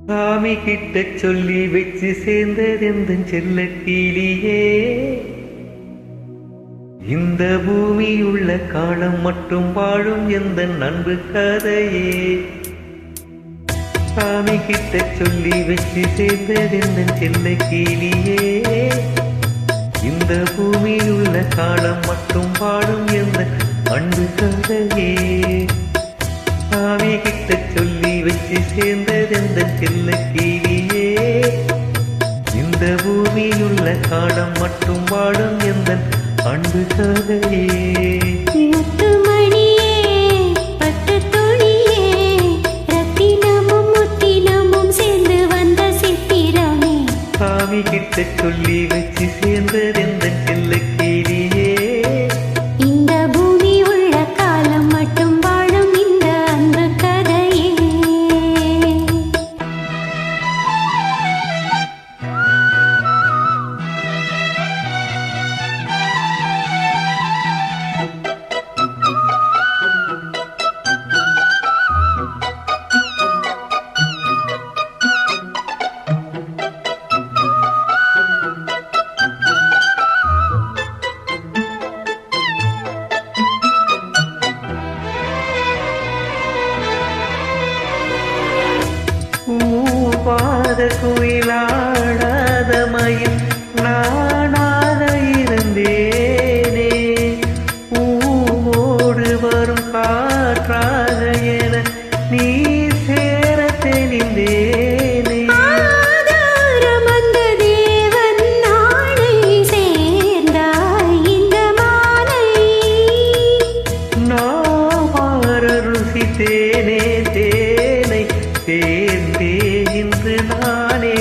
சாமி கிட்ட சொல்லி வச்சு சேர்ந்ததெந்த செல்ல கிளியே. இந்த பூமியுள்ள காலம் மட்டும் வாழும் எந்த அன்பு கதையே. சாமி கிட்ட சொல்லி வச்சு சேர்ந்ததெந்த செல்ல கிளியே. இந்த பூமியுள்ள காலம் மட்டும் வாழும் எந்த அன்பு கதையே. சாமி கிட்ட சொல்லி வச்சு சேர்ந்ததெந்த செல்ல கிளியே. இந்த பூமியுள்ள காலம் மட்டும் வாழும் எந்த அன்பு கதையே. சாமி கிட்ட சொல்லி வச்சு சேர்ந்ததெந்த செல்ல கிளியே. இந்த பூமி உள்ள காலம் மட்டும் வாழும் இந்த அன்பு கதையே. பாத குயிலாடாத மயில் நானாக இருந்தேனே. ஊவோடு வரும் காற்றாக என நீ சேர தெளிந்தேனே. நான் மாற ருசித்தேனே தேனை தேர்ந்தே இன்று நானே.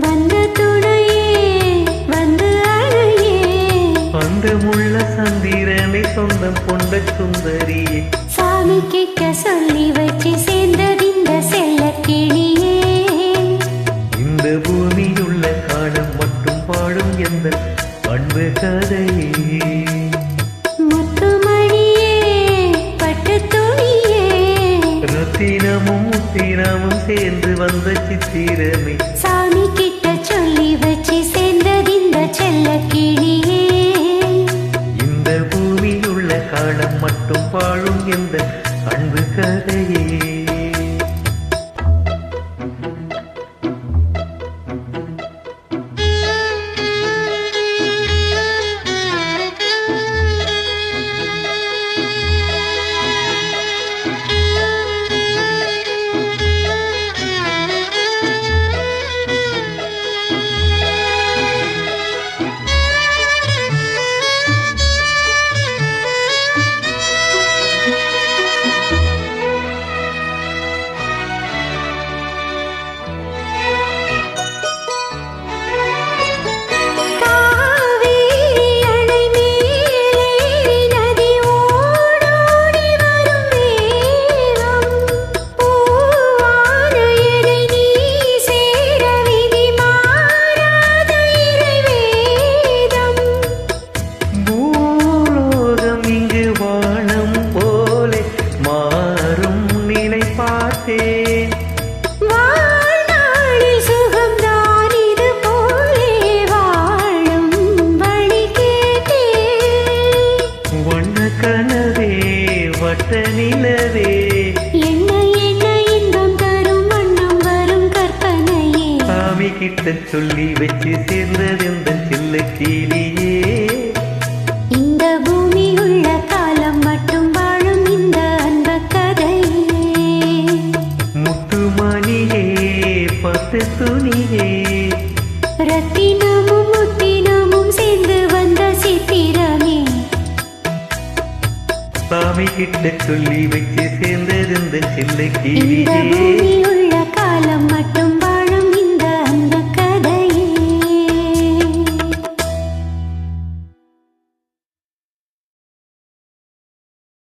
வந்த துணையே வந்து அழையே. அந்த முள்ள சந்திரனை சொந்தம் கொண்ட சுந்தரியே. சாமி கிட்ட சொல்லி வச்சு சேர்ந்தது இந்த செல்ல கிளியே. இந்த பூமியுள்ள காலம் மட்டும் வாழும் எந்த அன்பு கதையே. முத்துமணியே பட்டு துணியே. ரத்தினமும் முத்தினமும் சேர்ந்து வந்த சித்திரமே. சாமி கிட்ட சொல்லி வச்சு சேர்ந்தது இந்த செல்ல கிளியே. இந்த பூமியுள்ள காலம் மட்டும் வாழும் எந்த அன்பு கதையே. கனவே வட்ட நிலவே என்ன என்ன இன்பம் தரும் வண்ணம் வரும் கற்பனையே. சாமி கிட்ட சொல்லி வச்சு சேர்ந்ததெந்த செல்ல கிளியே. இந்த பூமி உள்ள காலம் மட்டும் வாழும் இந்த அன்பு கதையே. முத்துமணியே பட்டு துணியே. ரத்தினமும் முத்தினமும் சேர்ந்து வந்த சித்திரமே. சாமி கிட்ட சொல்லி வச்சு சேர்ந்ததெந்த செல்ல இந்த கிளியே. பூமி உள்ள காலம் மட்டும்